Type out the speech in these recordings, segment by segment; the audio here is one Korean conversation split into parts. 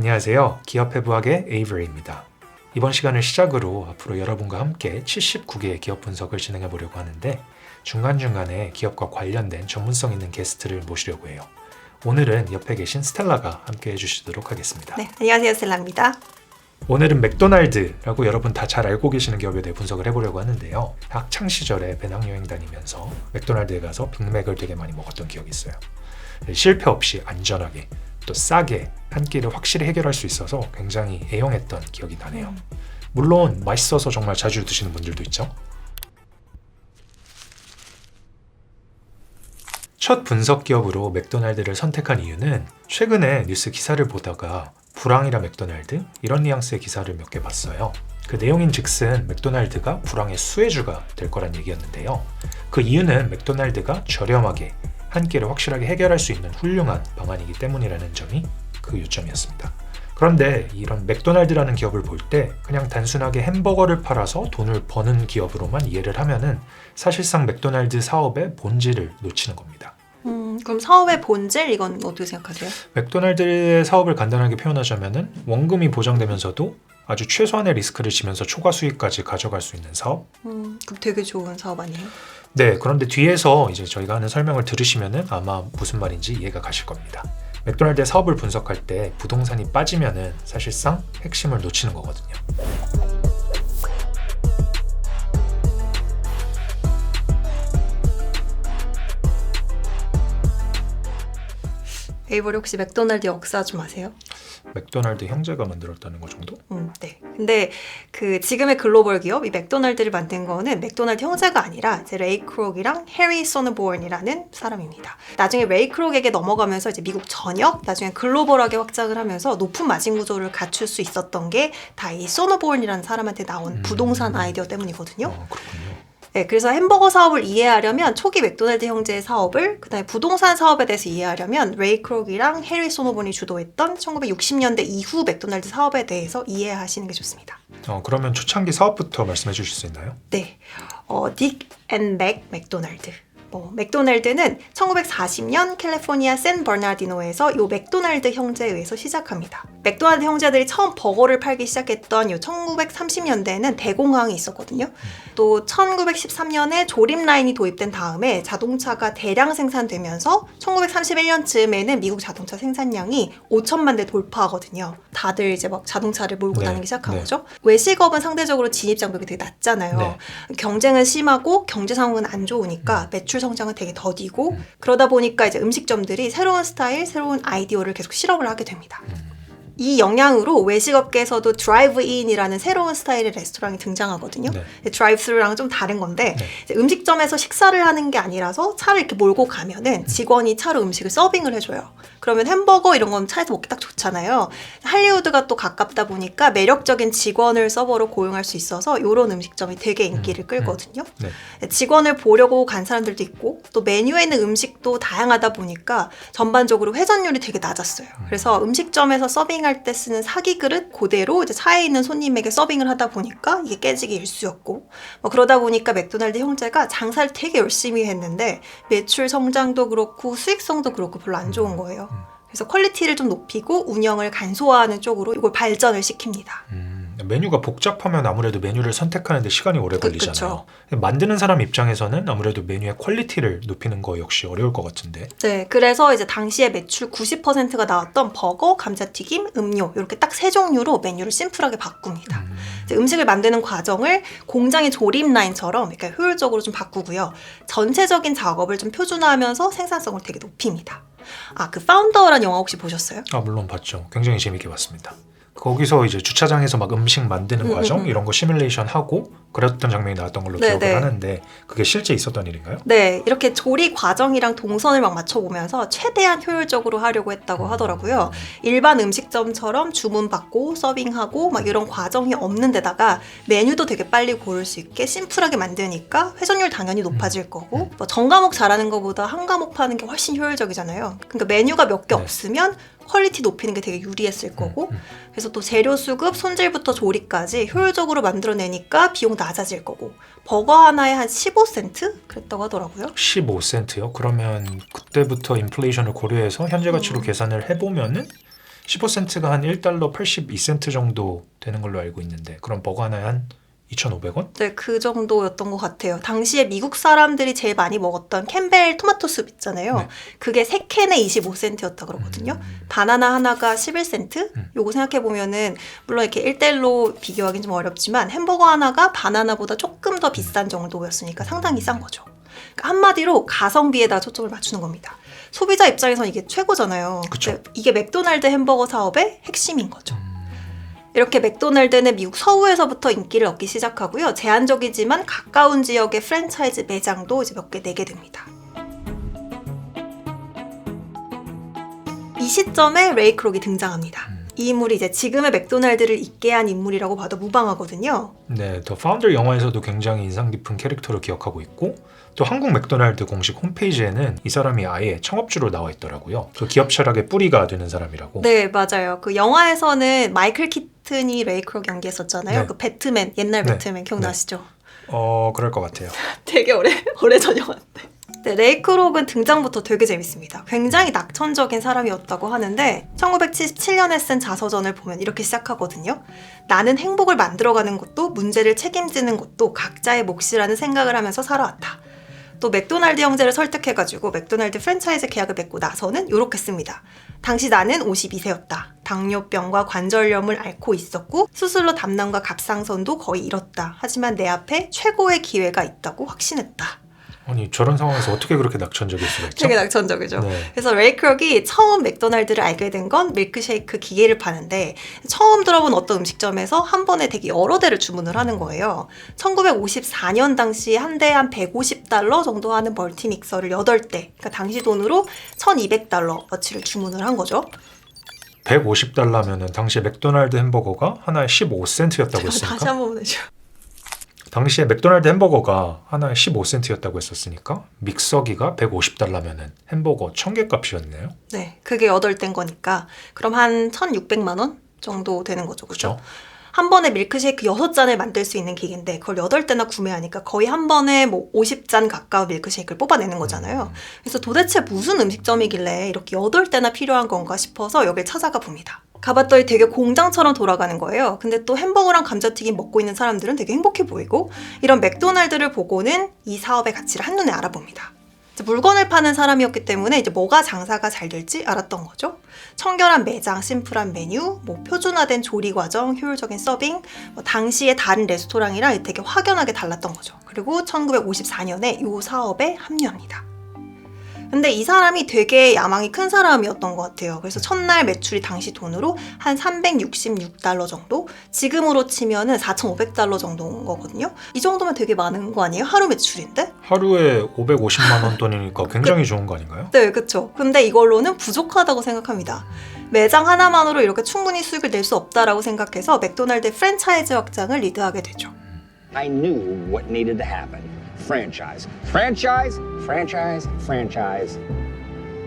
안녕하세요. 기업회부학의 에이브레이입니다. 이번 시간을 시작으로 앞으로 여러분과 함께 79개의 기업 분석을 진행해 보려고 하는데 중간중간에 기업과 관련된 전문성 있는 게스트를 모시려고 해요. 오늘은 옆에 계신 스텔라가 함께 해주시도록 하겠습니다. 네, 안녕하세요. 스텔라입니다. 오늘은 맥도날드라고 여러분 다 잘 알고 계시는 기업에 대해 분석을 해보려고 하는데요. 학창시절에 배낭여행 다니면서 맥도날드에 가서 빅맥을 되게 많이 먹었던 기억이 있어요. 실패 없이 안전하게 또 싸게 한 끼를 확실히 해결할 수 있어서 굉장히 애용했던 기억이 나네요. 물론 맛있어서 정말 자주 드시는 분들도 있죠. 첫 분석 기업으로 맥도날드를 선택한 이유는 최근에 뉴스 기사를 보다가 불황이라 맥도날드? 이런 뉘앙스의 기사를 몇 개 봤어요. 그 내용인 즉슨 맥도날드가 불황의 수혜주가 될 거란 얘기였는데요. 그 이유는 맥도날드가 저렴하게 한 끼를 확실하게 해결할 수 있는 훌륭한 방안이기 때문이라는 점이 그 요점이었습니다. 그런데 이런 맥도날드라는 기업을 볼 때 그냥 단순하게 햄버거를 팔아서 돈을 버는 기업으로만 이해를 하면은 사실상 맥도날드 사업의 본질을 놓치는 겁니다. 그럼 사업의 본질 이건 어떻게 생각하세요? 맥도날드의 사업을 간단하게 표현하자면은 원금이 보장되면서도 아주 최소한의 리스크를 지면서 초과 수익까지 가져갈 수 있는 사업? 그럼 되게 좋은 사업 아니에요? 네, 그런데 뒤에서 이제 저희가 하는 설명을 들으시면은 아마 무슨 말인지 이해가 가실 겁니다. 맥도날드의 사업을 분석할 때 부동산이 빠지면은 사실상 핵심을 놓치는 거거든요. 에이버리 혹시 맥도날드 역사 좀 아세요? 맥도날드 형제가 만들었다는 거 정도? 네. 근데 그 지금의 글로벌 기업 이 맥도날드를 만든 거는 맥도날드 형제가 아니라 이제 레이 크록이랑 해리 소너보언이라는 사람입니다. 나중에 레이 크록에게 넘어가면서 이제 미국 전역, 나중에 글로벌하게 확장을 하면서 높은 마진 구조를 갖출 수 있었던 게 다 이 소너보언이라는 사람한테 나온 부동산 아이디어 때문이거든요. 그렇군요. 네, 그래서 햄버거 사업을 이해하려면 초기 맥도날드 형제의 사업을 그다음에 부동산 사업에 대해서 이해하려면 레이 크록이랑 해리 소노본이 주도했던 1960년대 이후 맥도날드 사업에 대해서 이해하시는 게 좋습니다. 그러면 초창기 사업부터 말씀해 주실 수 있나요? 네, 딕 앤 맥 맥도날드. 맥도날드는 1940년 캘리포니아 샌 버나디노에서 요 맥도날드 형제에 의해서 시작합니다. 맥도날드 형제들이 처음 버거를 팔기 시작했던 요 1930년대에는 대공황이 있었거든요. 또 1913년에 조립 라인이 도입된 다음에 자동차가 대량 생산되면서 1931년쯤에는 미국 자동차 생산량이 5천만 대 돌파하거든요. 다들 이제 막 자동차를 몰고 다니기 시작한 거죠. 외식업은 상대적으로 진입 장벽이 되게 낮잖아요. 경쟁은 심하고 경제 상황은 안 좋으니까 매출 성장은 되게 더디고 그러다 보니까 이제 음식점들이 새로운 스타일, 새로운 아이디어를 계속 실험을 하게 됩니다. 이 영향으로 외식업계에서도 드라이브인이라는 새로운 스타일의 레스토랑이 등장하거든요. 드라이브스루랑은 좀 다른 건데 이제 음식점에서 식사를 하는 게 아니라서 차를 이렇게 몰고 가면은 직원이 차로 음식을 서빙을 해줘요. 그러면 햄버거 이런 건 차에서 먹기 딱 좋잖아요. 할리우드가 또 가깝다 보니까 매력적인 직원을 서버로 고용할 수 있어서 이런 음식점이 되게 인기를 끌거든요. 직원을 보려고 간 사람들도 있고 또 메뉴에 있는 음식도 다양하다 보니까 전반적으로 회전율이 되게 낮았어요. 그래서 음식점에서 서빙할 때 쓰는 사기 그릇 그대로 이제 차에 있는 손님에게 서빙을 하다 보니까 이게 깨지기 일쑤였고 그러다 보니까 맥도날드 형제가 장사를 되게 열심히 했는데 매출 성장도 그렇고 수익성도 그렇고 별로 안 좋은 거예요. 그래서 퀄리티를 좀 높이고 운영을 간소화하는 쪽으로 이걸 발전을 시킵니다. 메뉴가 복잡하면 아무래도 메뉴를 선택하는 데 시간이 오래 걸리잖아요. 만드는 사람 입장에서는 아무래도 메뉴의 퀄리티를 높이는 거 역시 어려울 것 같은데. 네, 그래서 이제 당시에 매출 90%가 나왔던 버거, 감자튀김, 음료 이렇게 딱 세 종류로 메뉴를 심플하게 바꿉니다. 이제 음식을 만드는 과정을 공장의 조립 라인처럼 그러니까 효율적으로 좀 바꾸고요. 전체적인 작업을 좀 표준화하면서 생산성을 되게 높입니다. 그 파운더라는 영화 혹시 보셨어요? 물론 봤죠. 굉장히 재밌게 봤습니다. 거기서 이제 주차장에서 막 음식 만드는 과정 이런 거 시뮬레이션 하고 그랬던 장면이 나왔던 걸로 기억을 하는데 그게 실제 있었던 일인가요? 네, 이렇게 조리 과정이랑 동선을 막 맞춰보면서 최대한 효율적으로 하려고 했다고 하더라고요. 일반 음식점처럼 주문받고 서빙하고 막 이런 과정이 없는 데다가 메뉴도 되게 빨리 고를 수 있게 심플하게 만드니까 회전율 당연히 높아질 거고 전 과목 잘하는 것보다 한 과목 파는 게 훨씬 효율적이잖아요. 그러니까 메뉴가 몇 개 없으면 퀄리티 높이는 게 되게 유리했을 거고 그래서 또 재료 수급, 손질부터 조리까지 효율적으로 만들어내니까 비용 낮아질 거고 버거 하나에 한 15센트? 그랬다고 하더라고요. 15센트요? 그러면 그때부터 인플레이션을 고려해서 현재 가치로 계산을 해보면은 15센트가 한 1달러 82센트 정도 되는 걸로 알고 있는데 그럼 버거 하나에 한 2,500원? 네, 그 정도였던 것 같아요. 당시에 미국 사람들이 제일 많이 먹었던 캠벨 토마토 숲 있잖아요. 네. 그게 3캔에 25센트였다 그러거든요. 바나나 하나가 11센트? 요거 생각해보면은 물론 이렇게 1대1로 비교하기는 좀 어렵지만 햄버거 하나가 바나나보다 조금 더 비싼 정도였으니까 상당히 싼 거죠. 그러니까 한마디로 가성비에다 초점을 맞추는 겁니다. 소비자 입장에선 이게 최고잖아요. 그쵸. 근데 이게 맥도날드 햄버거 사업의 핵심인 거죠. 이렇게 맥도날드는 미국 서부에서부터 인기를 얻기 시작하고요. 제한적이지만 가까운 지역의 프랜차이즈 매장도 이제 몇 개 내게 됩니다. 이 시점에 레이 크록이 등장합니다. 이 인물이 이제 지금의 맥도날드를 있게 한 인물이라고 봐도 무방하거든요. 네, 더 파운더 영화에서도 굉장히 인상 깊은 캐릭터로 기억하고 있고 또 한국 맥도날드 공식 홈페이지에는 이 사람이 아예 창업주로 나와 있더라고요. 그 기업 철학의 뿌리가 되는 사람이라고. 네, 맞아요. 그 영화에서는 마이클 키튼이 레이 크록 연기했었잖아요. 네. 그 배트맨, 옛날 네. 배트맨 기억나시죠? 그럴 것 같아요. 되게 오래전 영화인데. 네, 레이 크록은 등장부터 되게 재밌습니다. 굉장히 낙천적인 사람이었다고 하는데 1977년에 쓴 자서전을 보면 이렇게 시작하거든요. 나는 행복을 만들어가는 것도 문제를 책임지는 것도 각자의 몫이라는 생각을 하면서 살아왔다. 또 맥도날드 형제를 설득해가지고 맥도날드 프랜차이즈 계약을 맺고 나서는 이렇게 씁니다. 당시 나는 52세였다. 당뇨병과 관절염을 앓고 있었고 수술로 담낭과 갑상선도 거의 잃었다. 하지만 내 앞에 최고의 기회가 있다고 확신했다. 아니 저런 상황에서 어떻게 그렇게 낙천적일 수가 있죠? 되게 낙천적이죠. 네. 그래서 레이 크록이 처음 맥도날드를 알게 된 건 밀크쉐이크 기계를 파는데 처음 들어본 어떤 음식점에서 한 번에 되게 여러 대를 주문을 하는 거예요. 1954년 당시 한 대에 한 150달러 정도 하는 멀티믹서를 8대, 그러니까 당시 돈으로 1200달러어치를 주문을 한 거죠. 150달러면은 당시에 맥도날드 햄버거가 하나에 15센트였다고 다시 했으니까 한번 보내줘. 당시에 맥도날드 햄버거가 하나에 15센트였다고 했었으니까 믹서기가 150달러면은 햄버거 1000개 값이었네요. 네, 그게 8대인 거니까 그럼 한 1600만 원 정도 되는 거죠. 그죠? 그렇죠? 한 번에 밀크쉐이크 6잔을 만들 수 있는 기계인데 그걸 8대나 구매하니까 거의 한 번에 뭐 50잔 가까운 밀크쉐이크를 뽑아내는 거잖아요. 그래서 도대체 무슨 음식점이길래 이렇게 8대나 필요한 건가 싶어서 여길 찾아가 봅니다. 가봤더니 되게 공장처럼 돌아가는 거예요. 근데 또 햄버거랑 감자튀김 먹고 있는 사람들은 되게 행복해 보이고 이런 맥도날드를 보고는 이 사업의 가치를 한눈에 알아봅니다. 물건을 파는 사람이었기 때문에 이제 뭐가 장사가 잘 될지 알았던 거죠. 청결한 매장, 심플한 메뉴, 뭐 표준화된 조리 과정, 효율적인 서빙, 당시의 다른 레스토랑이랑 되게 확연하게 달랐던 거죠. 그리고 1954년에 이 사업에 합류합니다. 근데 이 사람이 되게 야망이 큰 사람이었던 것 같아요. 그래서 첫날 매출이 당시 돈으로 한 366달러 정도? 지금으로 치면은 4,500달러 정도인 거거든요. 이 정도면 되게 많은 거 아니에요? 하루 매출인데? 하루에 550만 원 돈이니까 굉장히 좋은 거 아닌가요? 네, 그쵸. 근데 이걸로는 부족하다고 생각합니다. 매장 하나만으로 이렇게 충분히 수익을 낼 수 없다라고 생각해서 맥도날드 프랜차이즈 확장을 리드하게 되죠. I knew what needed to happen. Franchise. Franchise, franchise, franchise,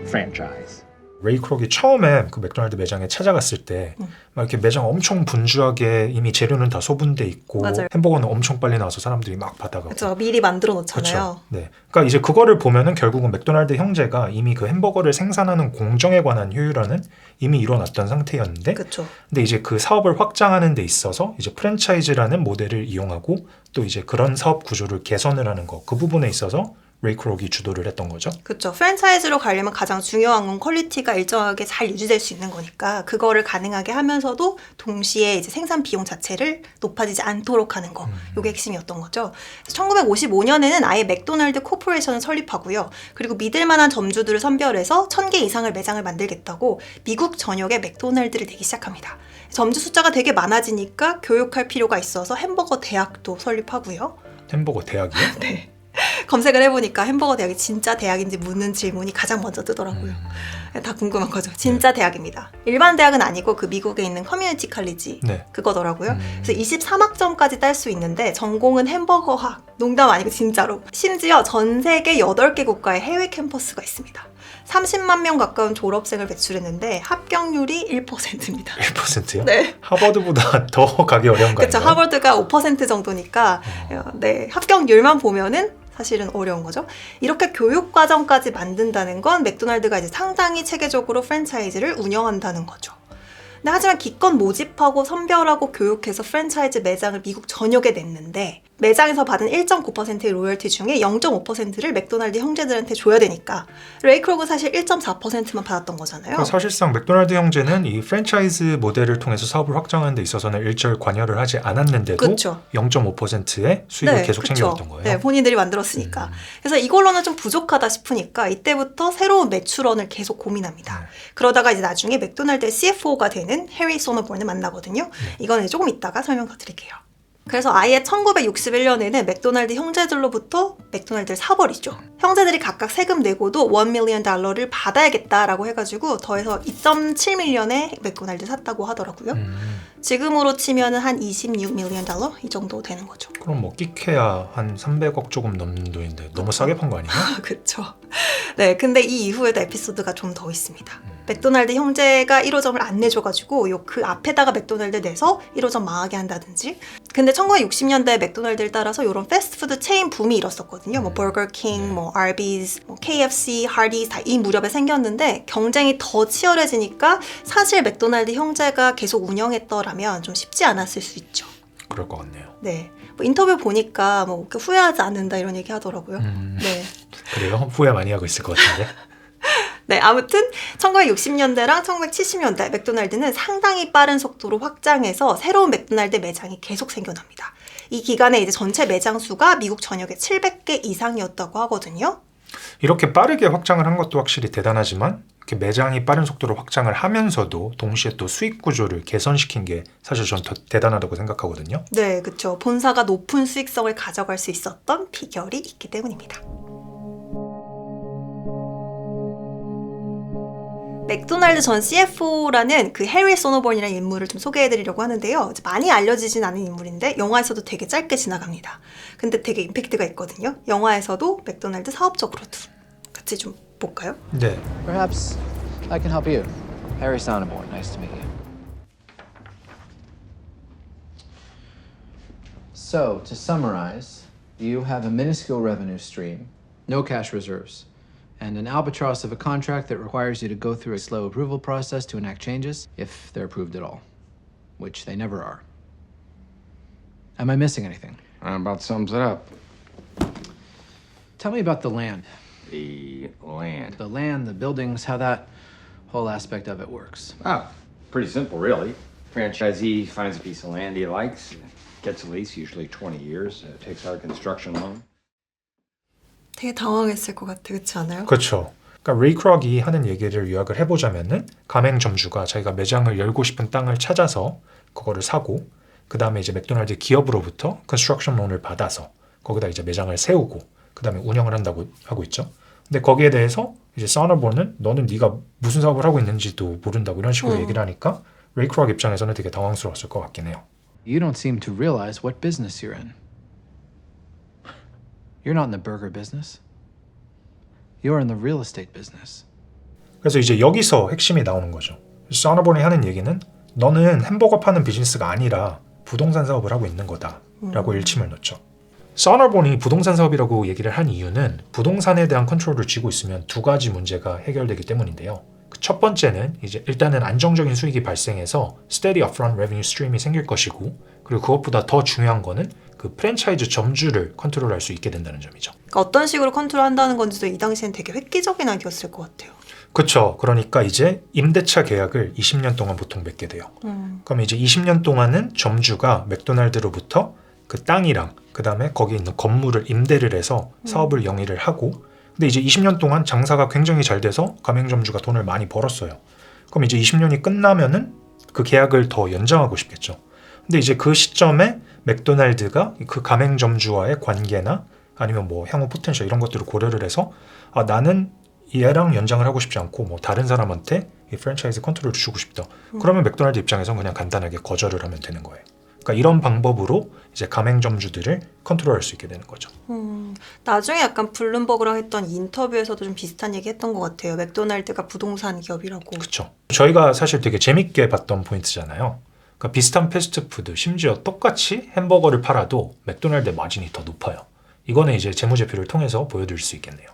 franchise. 레이 크록이 처음에 그 맥도날드 매장에 찾아갔을 때 막 이렇게 매장 엄청 분주하게 이미 재료는 다 소분돼 있고 맞아요. 햄버거는 엄청 빨리 나와서 사람들이 막 받아가고 그쵸. 미리 만들어 놓잖아요. 그렇죠. 네. 그러니까 이제 그거를 보면은 결국은 맥도날드 형제가 이미 그 햄버거를 생산하는 공정에 관한 효율화는 이미 일어났던 상태였는데 그쵸. 근데 이제 그 사업을 확장하는 데 있어서 이제 프랜차이즈라는 모델을 이용하고 또 이제 그런 사업 구조를 개선을 하는 거 그 부분에 있어서 레이 크록이 주도를 했던 거죠. 그렇죠. 프랜차이즈로 가려면 가장 중요한 건 퀄리티가 일정하게 잘 유지될 수 있는 거니까 그거를 가능하게 하면서도 동시에 이제 생산 비용 자체를 높아지지 않도록 하는 거. 이게 핵심이었던 거죠. 1955년에는 아예 맥도날드 코퍼레이션을 설립하고요. 그리고 믿을 만한 점주들을 선별해서 1000개 이상을 매장을 만들겠다고 미국 전역에 맥도날드를 내기 시작합니다. 점주 숫자가 되게 많아지니까 교육할 필요가 있어서 햄버거 대학도 설립하고요. 햄버거 대학이요? 네. 검색을 해보니까 햄버거 대학이 진짜 대학인지 묻는 질문이 가장 먼저 뜨더라고요. 다 궁금한 거죠. 진짜 대학입니다. 일반 대학은 아니고 그 미국에 있는 커뮤니티 칼리지 네. 그거더라고요. 그래서 23학점까지 딸 수 있는데 전공은 햄버거학. 농담 아니고 진짜로. 심지어 전 세계 8개 국가에 해외 캠퍼스가 있습니다. 30만 명 가까운 졸업생을 배출했는데 합격률이 1%입니다. 1%요? 네. 하버드보다 더 가기 어려운 거 그렇죠. 아닌가요? 하버드가 5% 정도니까 네, 합격률만 보면은 사실은 어려운 거죠. 이렇게 교육 과정까지 만든다는 건 맥도날드가 이제 상당히 체계적으로 프랜차이즈를 운영한다는 거죠. 근데 하지만 기껏 모집하고 선별하고 교육해서 프랜차이즈 매장을 미국 전역에 냈는데 매장에서 받은 1.9%의 로열티 중에 0.5%를 맥도날드 형제들한테 줘야 되니까 레이 크로그 사실 1.4%만 받았던 거잖아요. 그러니까 사실상 맥도날드 형제는 이 프랜차이즈 모델을 통해서 사업을 확장하는 데 있어서는 일절 관여를 하지 않았는데도 그쵸. 0.5%의 수익을 계속 그쵸. 챙겨왔던 거예요. 네, 본인들이 만들었으니까. 그래서 이걸로는 좀 부족하다 싶으니까 이때부터 새로운 매출원을 계속 고민합니다. 그러다가 이제 나중에 맥도날드의 CFO가 되는 해리 소너본을 만나거든요. 이거는 조금 이따가 설명 더 드릴게요. 그래서 아예 1961년에는 맥도날드 형제들로부터 맥도날드를 사버리죠. 형제들이 각각 세금 내고도 $1 million 받아야겠다라고 해가지고 더해서 2.7밀리언에 맥도날드 샀다고 하더라고요. 지금으로 치면은 한 $26 million 이 정도 되는 거죠. 그럼 뭐 끼케야 한 300억 조금 넘는 돈인데 너무 싸게 판 거 아니에요? 그렇죠. 네, 근데 이 이후에도 에피소드가 좀 더 있습니다. 맥도날드 형제가 1호점을 안 내줘가지고 그 앞에다가 맥도날드 내서 1호점 망하게 한다든지. 근데 1960년대 맥도날드를 따라서 이런 패스트푸드 체인 붐이 일었었거든요. 뭐 버거킹, 뭐 아비스, 뭐 KFC, 하디스 다 이 무렵에 생겼는데 경쟁이 더 치열해지니까 사실 맥도날드 형제가 계속 운영했더라면 좀 쉽지 않았을 수 있죠. 그럴 것 같네요. 네, 뭐 인터뷰 보니까 뭐 후회하지 않는다 이런 얘기 하더라고요. 네. 그래요? 후회 많이 하고 있을 것 같은데. 네, 아무튼 1960년대랑 1970년대 맥도날드는 상당히 빠른 속도로 확장해서 새로운 맥도날드 매장이 계속 생겨납니다. 이 기간에 이제 전체 매장 수가 미국 전역에 700개 이상이었다고 하거든요. 이렇게 빠르게 확장을 한 것도 확실히 대단하지만 이렇게 매장이 빠른 속도로 확장을 하면서도 동시에 또 수익 구조를 개선시킨 게 사실 전 더 대단하다고 생각하거든요. 네, 그렇죠. 본사가 높은 수익성을 가져갈 수 있었던 비결이 있기 때문입니다. 맥도날드 전 CFO라는 그 해리 소너본이라는 인물을 좀 소개해드리려고 하는데요. 많이 알려지진 않은 인물인데 영화에서도 되게 짧게 지나갑니다. 근데 되게 임팩트가 있거든요. 영화에서도 맥도날드 사업적으로도 같이 좀 볼까요? 네. Perhaps I can help you. Harry Sonneborn, nice to meet you. So, to summarize, you have a minuscule revenue stream, no cash reserves, and an albatross of a contract that requires you to go through a slow approval process to enact changes, if they're approved at all, which they never are. Am I missing anything? That about sums it up. Tell me about the land. The land. The land, the buildings, how that whole aspect of it works. Oh, pretty simple, really. Franchisee finds a piece of land he likes, gets a lease, usually 20 years, takes out a construction loan. 되게 당황했을 것 같아, 그렇지 않아요? 그렇죠. 그러니까 레이 크록이 하는 얘기를 요약을 해보자면은 가맹점주가 자기가 매장을 열고 싶은 땅을 찾아서 그거를 사고 그 다음에 이제 맥도날드 기업으로부터 컨스트럭션 론을 받아서 거기다 이제 매장을 세우고 그 다음에 운영을 한다고 하고 있죠. 근데 거기에 대해서 이제 서너본은 너는 네가 무슨 사업을 하고 있는지도 모른다고 이런 식으로 얘기를 하니까 레이 크록 입장에서는 되게 당황스러웠을 것 같긴 해요. You don't seem to realize what business you're in. You're not in the burger business. You're in the real estate business. 그래서 이제 여기서 핵심이 나오는 거죠. 서너본이 하는 얘기는 너는 햄버거 파는 비즈니스가 아니라 부동산 사업을 하고 있는 거다라고 일침을 놓죠. 서너본이 부동산 사업이라고 얘기를 한 이유는 부동산에 대한 컨트롤을 쥐고 있으면 두 가지 문제가 해결되기 때문인데요. 첫 번째는 이제 일단은 안정적인 수익이 발생해서 steady upfront revenue stream이 생길 것이고 그리고 그것보다 더 중요한 거는 그 프랜차이즈 점주를 컨트롤할 수 있게 된다는 점이죠. 그러니까 어떤 식으로 컨트롤한다는 건지도 이 당시엔 되게 획기적인 아기였을 것 같아요. 그렇죠. 그러니까 이제 임대차 계약을 20년 동안 보통 맺게 돼요. 그럼 이제 20년 동안은 점주가 맥도날드로부터 그 땅이랑 그 다음에 거기 있는 건물을 임대를 해서 사업을 영위를 하고 근데 이제 20년 동안 장사가 굉장히 잘 돼서 가맹점주가 돈을 많이 벌었어요. 그럼 이제 20년이 끝나면은 그 계약을 더 연장하고 싶겠죠. 근데 이제 그 시점에 맥도날드가 그 가맹점주와의 관계나 아니면 뭐 향후 포텐셜 이런 것들을 고려를 해서 아 나는 얘랑 연장을 하고 싶지 않고 뭐 다른 사람한테 이 프랜차이즈 컨트롤을 주고 싶다. 그러면 맥도날드 입장에서는 그냥 간단하게 거절을 하면 되는 거예요. 그러니까 이런 방법으로 이제 가맹점주들을 컨트롤할 수 있게 되는 거죠. 나중에 약간 블룸버그랑 했던 인터뷰에서도 좀 비슷한 얘기 했던 것 같아요. 맥도날드가 부동산 기업이라고. 그렇죠. 저희가 사실 되게 재밌게 봤던 포인트잖아요. 그러니까 비슷한 패스트푸드, 심지어 똑같이 햄버거를 팔아도 맥도날드의 마진이 더 높아요. 이거는 이제 재무제표를 통해서 보여드릴 수 있겠네요.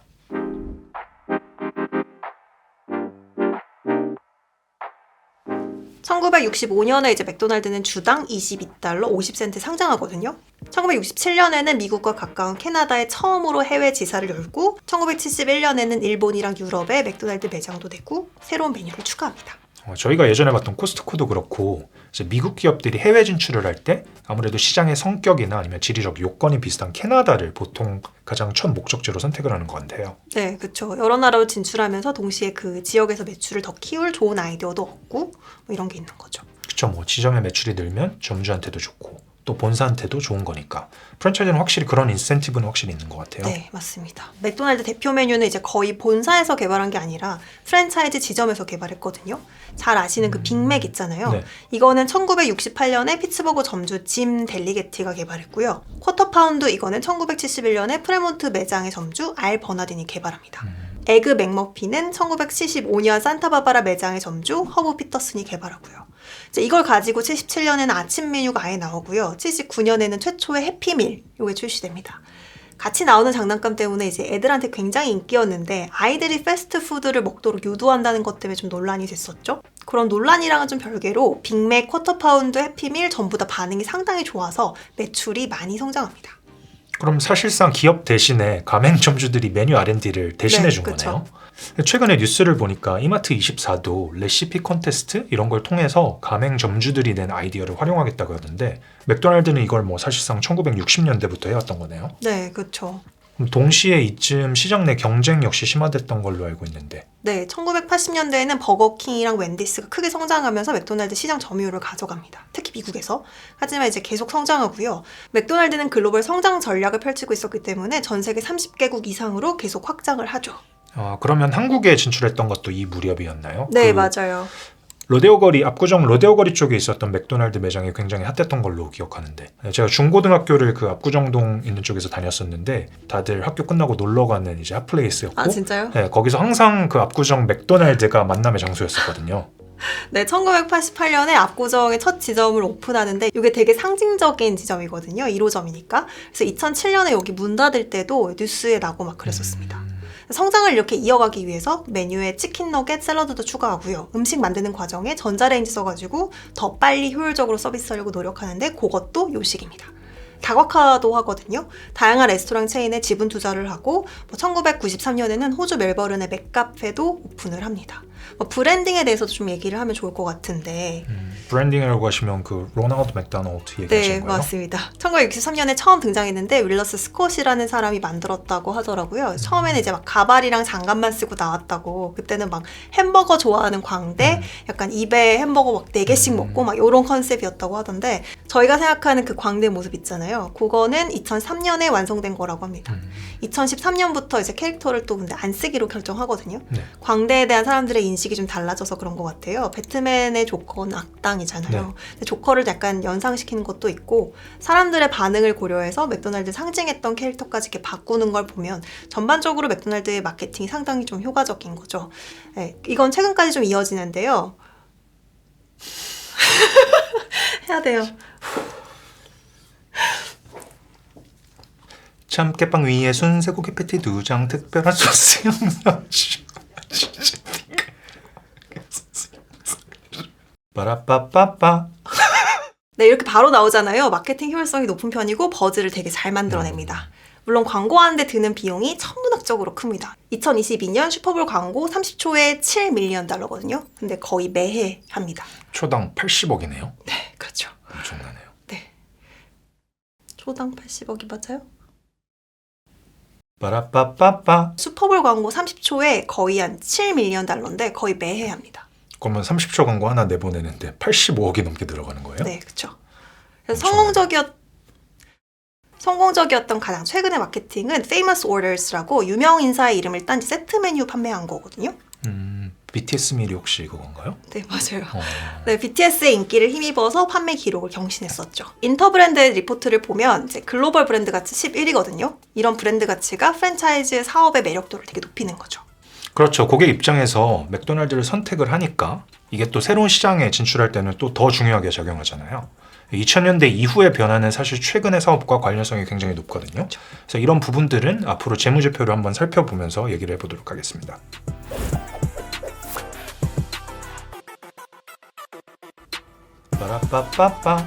1965년에 이제 맥도날드는 주당 22달러 50센트 상장하거든요. 1967년에는 미국과 가까운 캐나다에 처음으로 해외 지사를 열고 1971년에는 일본이랑 유럽에 맥도날드 매장도 내고 새로운 메뉴를 추가합니다. 저희가 예전에 봤던 코스트코도 그렇고 이제 미국 기업들이 해외 진출을 할 때 아무래도 시장의 성격이나 아니면 지리적 요건이 비슷한 캐나다를 보통 가장 첫 목적지로 선택을 하는 것 같아요. 네, 그렇죠. 여러 나라로 진출하면서 동시에 그 지역에서 매출을 더 키울 좋은 아이디어도 얻고 뭐 이런 게 있는 거죠. 그쵸, 뭐 지점의 매출이 늘면 점주한테도 좋고 또 본사한테도 좋은 거니까 프랜차이즈는 확실히 그런 인센티브는 확실히 있는 것 같아요. 네, 맞습니다. 맥도날드 대표 메뉴는 이제 거의 본사에서 개발한 게 아니라 프랜차이즈 지점에서 개발했거든요. 잘 아시는 그 빅맥 있잖아요. 네. 이거는 1968년에 피츠버그 점주 짐 델리게티가 개발했고요. 쿼터 파운드 이거는 1971년에 프레몬트 매장의 점주 알 버나딘이 개발합니다. 에그 맥머핀은 1975년 산타바바라 매장의 점주 허브 피터슨이 개발하고요. 이제 이걸 가지고 77년에는 아침 메뉴가 아예 나오고요. 79년에는 최초의 해피밀 요게 출시됩니다. 같이 나오는 장난감 때문에 이제 애들한테 굉장히 인기였는데 아이들이 패스트푸드를 먹도록 유도한다는 것 때문에 좀 논란이 됐었죠. 그런 논란이랑은 좀 별개로 빅맥, 쿼터파운드, 해피밀 전부 다 반응이 상당히 좋아서 매출이 많이 성장합니다. 그럼 사실상 기업 대신에 가맹점주들이 메뉴 R&D를 대신해 준 그쵸. 거네요. 최근에 뉴스를 보니까 이마트24도 레시피 콘테스트 이런 걸 통해서 가맹점주들이 낸 아이디어를 활용하겠다고 하던데 맥도날드는 이걸 뭐 사실상 1960년대부터 해왔던 거네요. 네, 그렇죠. 그럼 동시에 이쯤 시장 내 경쟁 역시 심화됐던 걸로 알고 있는데 네, 1980년대에는 버거킹이랑 웬디스가 크게 성장하면서 맥도날드 시장 점유율을 가져갑니다. 특히 미국에서. 하지만 이제 계속 성장하고요. 맥도날드는 글로벌 성장 전략을 펼치고 있었기 때문에 전 세계 30개국 이상으로 계속 확장을 하죠. 그러면 한국에 진출했던 것도 이 무렵이었나요? 네, 맞아요. 로데오 거리 쪽에 있었던 맥도날드 매장이 굉장히 핫했던 걸로 기억하는데 제가 중고등학교를 그 압구정동 있는 쪽에서 다녔었는데 다들 학교 끝나고 놀러 가는 이제 핫플레이스였고 아, 진짜요? 네, 거기서 항상 그 압구정 맥도날드가 만남의 장소였었거든요. 네, 1988년에 압구정에 첫 지점을 오픈하는데 이게 되게 상징적인 지점이거든요. 1호점이니까. 그래서 2007년에 여기 문 닫을 때도 뉴스에 나고 막 그랬었습니다. 성장을 이렇게 이어가기 위해서 메뉴에 치킨 너겟, 샐러드도 추가하고요. 음식 만드는 과정에 전자레인지 써가지고 더 빨리 효율적으로 서비스하려고 노력하는데 그것도 요식입니다. 다각화도 하거든요. 다양한 레스토랑 체인에 지분 투자를 하고 1993년에는 호주 멜버른의 맥카페도 오픈을 합니다. 브랜딩에 대해서도 좀 얘기를 하면 좋을 것 같은데 브랜딩이라고 하시면 그 로나ल्드 맥도날드 얘기하시는 네, 거예요? 맞습니다. 1963년에 처음 등장했는데 윌러스 스콧이라는 사람이 만들었다고 하더라고요. 처음에는 이제 막 가발이랑 장갑만 쓰고 나왔다고. 그때는 막 햄버거 좋아하는 광대, 약간 입에 햄버거 막 4개씩 먹고 막 이런 컨셉이었다고 하던데 저희가 생각하는 그 광대 모습 있잖아요. 그거는 2003년에 완성된 거라고 합니다. 2013년부터 이제 캐릭터를 또 근데 안 쓰기로 결정하거든요. 네. 광대에 대한 사람들의 인식이 좀 달라져서 그런 것 같아요. 배트맨의 조커는 악당이잖아요. 네. 근데 조커를 약간 연상시키는 것도 있고 사람들의 반응을 고려해서 맥도날드 상징했던 캐릭터까지 이렇게 바꾸는 걸 보면 전반적으로 맥도날드의 마케팅이 상당히 좀 효과적인 거죠. 네, 이건 최근까지 좀 이어지는데요. 해야 돼요. 참깨빵 위에 순세고기 패티 2장 특별한 소스 양념 빠라빠빠빠. 네, 이렇게 바로 나오잖아요. 마케팅 효율성이 높은 편이고 버즈를 되게 잘 만들어냅니다. 물론 광고하는데 드는 비용이 천문학적으로 큽니다. 2022년 슈퍼볼 광고 30초에 $7밀리언거든요. 근데 거의 매해 합니다. 초당 80억이네요. 네, 그렇죠. 엄청나네요. 네. 초당 80억이 맞아요? 빠라빠빠빠. 슈퍼볼 광고 30초에 거의 한 $7밀리언인데 거의 매해 합니다. 그러면 30초 광고 하나 내보내는데 85억이 넘게 들어가는 거예요? 네, 그렇죠. 그래서 엄청나네. 성공적이었던 가장 최근의 마케팅은 Famous Orders라고 유명 인사의 이름을 딴 세트 메뉴 판매한 거거든요. BTS 밀이 혹시 그건가요? 네, 맞아요. 어. 네, BTS의 인기를 힘입어서 판매 기록을 경신했었죠. 인터브랜드의 리포트를 보면 이제 글로벌 브랜드 가치 11위거든요. 이런 브랜드 가치가 프랜차이즈 사업의 매력도를 되게 높이는 거죠. 그렇죠. 고객 입장에서 맥도날드를 선택을 하니까 이게 또 새로운 시장에 진출할 때는 또 더 중요하게 작용하잖아요. 2000년대 이후의 변화는 사실 최근의 사업과 관련성이 굉장히 높거든요. 그래서 이런 부분들은 앞으로 재무제표를 한번 살펴보면서 얘기를 해보도록 하겠습니다. 빠라빠빠빠